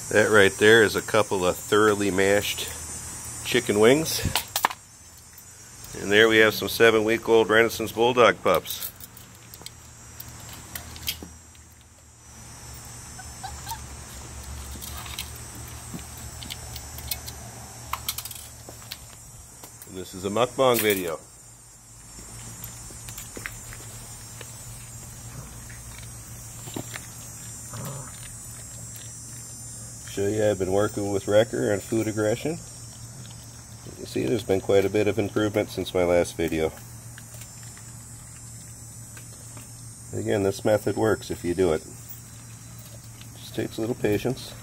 That right there is a couple of thoroughly mashed chicken wings. And there we have some 7-week-old Renascence Bulldogge pups. And this is a mukbang video. Show you I've been working with Wrecker on food aggression. You see there's been quite a bit of improvement since my last video. Again, this method works if you do it. Just takes a little patience.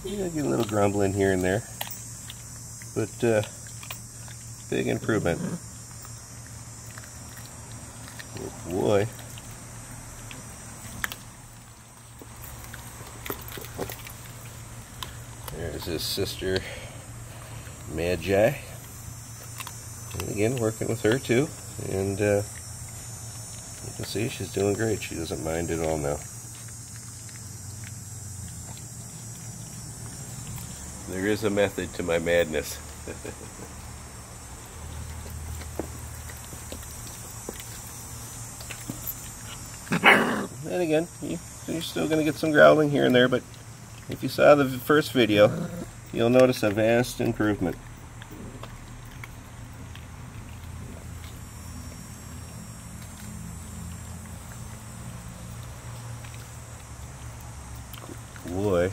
You get a little grumbling here and there, but big improvement. Oh boy. There's his sister Magi, and again working with her too, and you can see she's doing great. She doesn't mind at all now. There is a method to my madness. And again, you're still going to get some growling here and there, but if you saw the first video, you'll notice a vast improvement. Boy.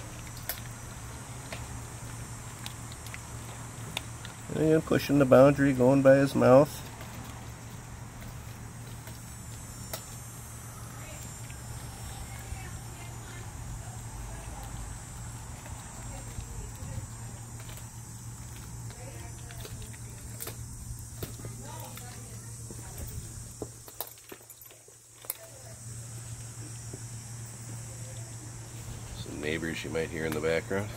And pushing the boundary, going by his mouth. Neighbors you might hear in the background.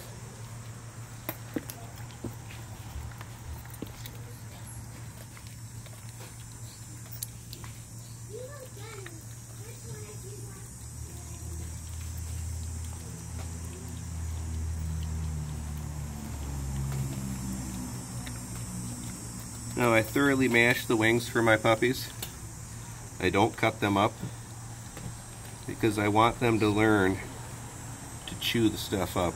Now I thoroughly mash the wings for my puppies. I don't cut them up because I want them to learn to chew the stuff up.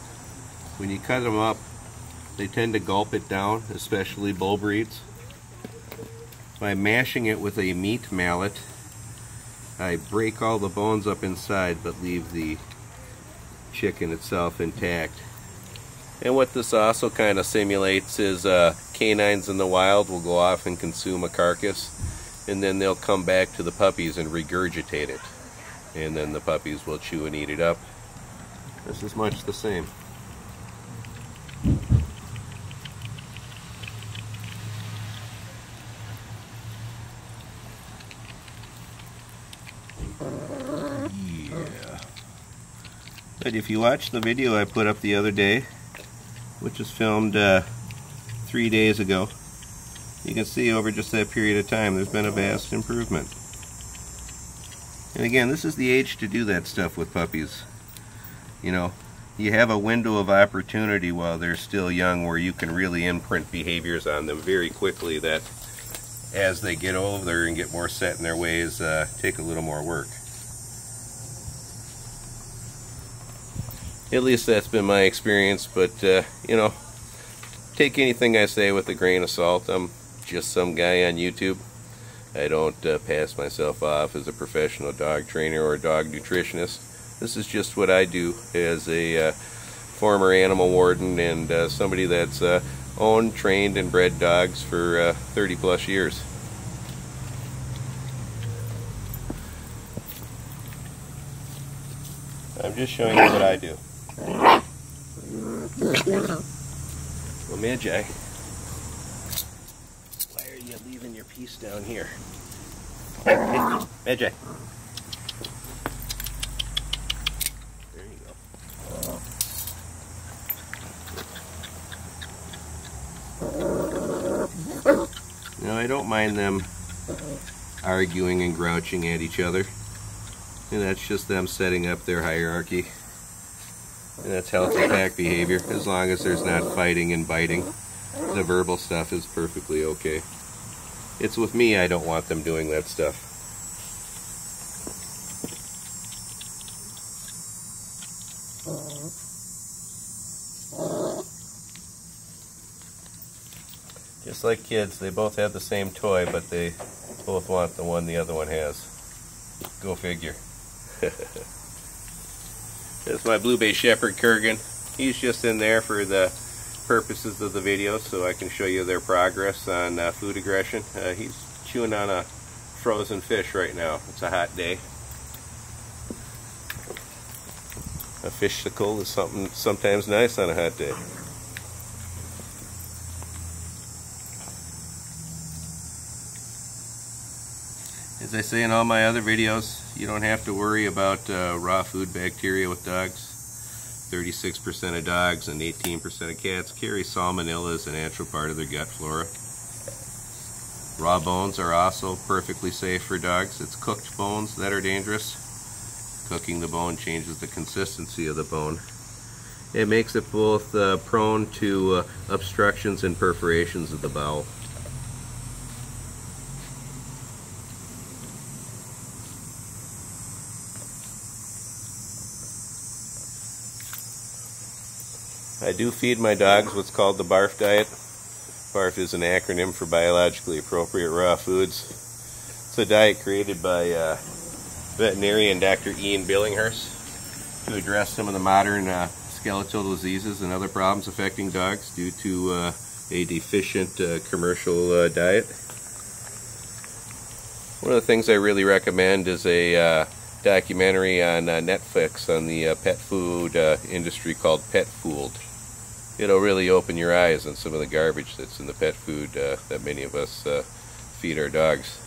When you cut them up, they tend to gulp it down, especially bull breeds. By mashing it with a meat mallet, I break all the bones up inside but leave the chicken itself intact. And what this also kind of simulates is canines in the wild will go off and consume a carcass, and then they'll come back to the puppies and regurgitate it, and then the puppies will chew and eat it up. This is much the same. Yeah. But if you watch the video I put up the other day, which was filmed 3 days ago, you can see over just that period of time there's been a vast improvement. And again, this is the age to do that stuff with puppies. You know, you have a window of opportunity while they're still young where you can really imprint behaviors on them very quickly that as they get older and get more set in their ways, take a little more work. At least that's been my experience, but you know, take anything I say with a grain of salt. I'm just some guy on YouTube. I don't pass myself off as a professional dog trainer or a dog nutritionist. This is just what I do as a former animal warden and somebody that's owned, trained, and bred dogs for 30 plus years. I'm just showing you what I do. Well, Magi, why are you leaving your piece down here? Hey, Magi. There you go. Now, I don't mind them arguing and grouching at each other. And that's just them setting up their hierarchy. And that's healthy pack behavior, as long as there's not fighting and biting. The verbal stuff is perfectly okay. It's with me, I don't want them doing that stuff. Just like kids, they both have the same toy, but they both want the one the other one has. Go figure. That's my Blue Bay Shepherd, Kurgan. He's just in there for the purposes of the video, so I can show you their progress on food aggression. He's chewing on a frozen fish right now. It's a hot day. A fishsicle is sometimes nice on a hot day. As I say in all my other videos, you don't have to worry about raw food bacteria with dogs. 36% of dogs and 18% of cats carry salmonella as a natural part of their gut flora. Raw bones are also perfectly safe for dogs. It's cooked bones that are dangerous. Cooking the bone changes the consistency of the bone. It makes it both prone to obstructions and perforations of the bowel. I do feed my dogs what's called the BARF diet. BARF is an acronym for biologically appropriate raw foods. It's a diet created by veterinarian Dr. Ian Billinghurst to address some of the modern skeletal diseases and other problems affecting dogs due to a deficient commercial diet. One of the things I really recommend is a documentary on Netflix on the pet food industry called Pet Fooled. It'll really open your eyes on some of the garbage that's in the pet food that many of us feed our dogs.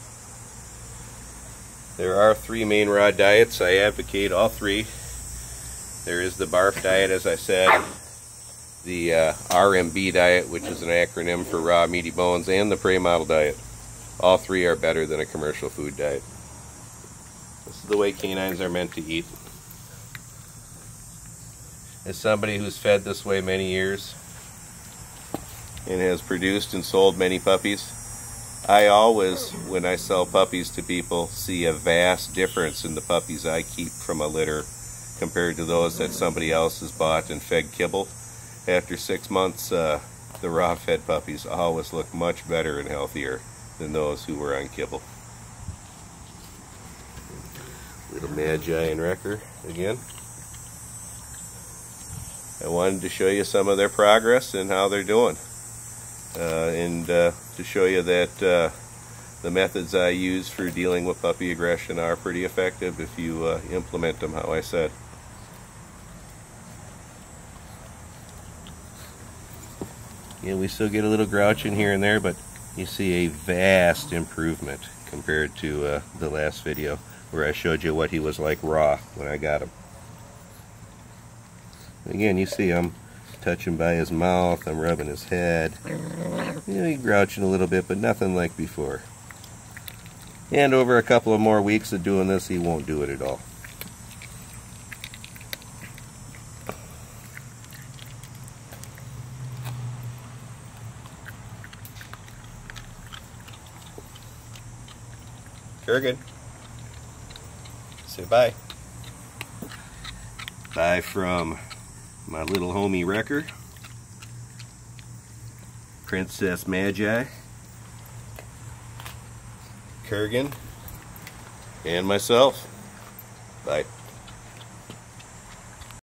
There are 3 main raw diets. I advocate all 3. There is the BARF diet, as I said, the RMB diet, which is an acronym for raw meaty bones, and the prey model diet. All 3 are better than a commercial food diet. This is the way canines are meant to eat. As somebody who's fed this way many years and has produced and sold many puppies, I always, when I sell puppies to people, see a vast difference in the puppies I keep from a litter compared to those that somebody else has bought and fed kibble. After 6 months, the raw fed puppies always look much better and healthier than those who were on kibble. Little Magi and Wrecker again. I wanted to show you some of their progress and how they're doing. And to show you that the methods I use for dealing with puppy aggression are pretty effective if you implement them how I said. Yeah, we still get a little grouching here and there, but you see a vast improvement compared to the last video where I showed you what he was like raw when I got him. Again, you see I'm touching by his mouth, I'm rubbing his head. You know, he's grouching a little bit, but nothing like before. And over a couple of more weeks of doing this, he won't do it at all. Kurgan, say bye. Bye from my little homie Wrecker, Princess Magi, Kurgan, and myself. Bye.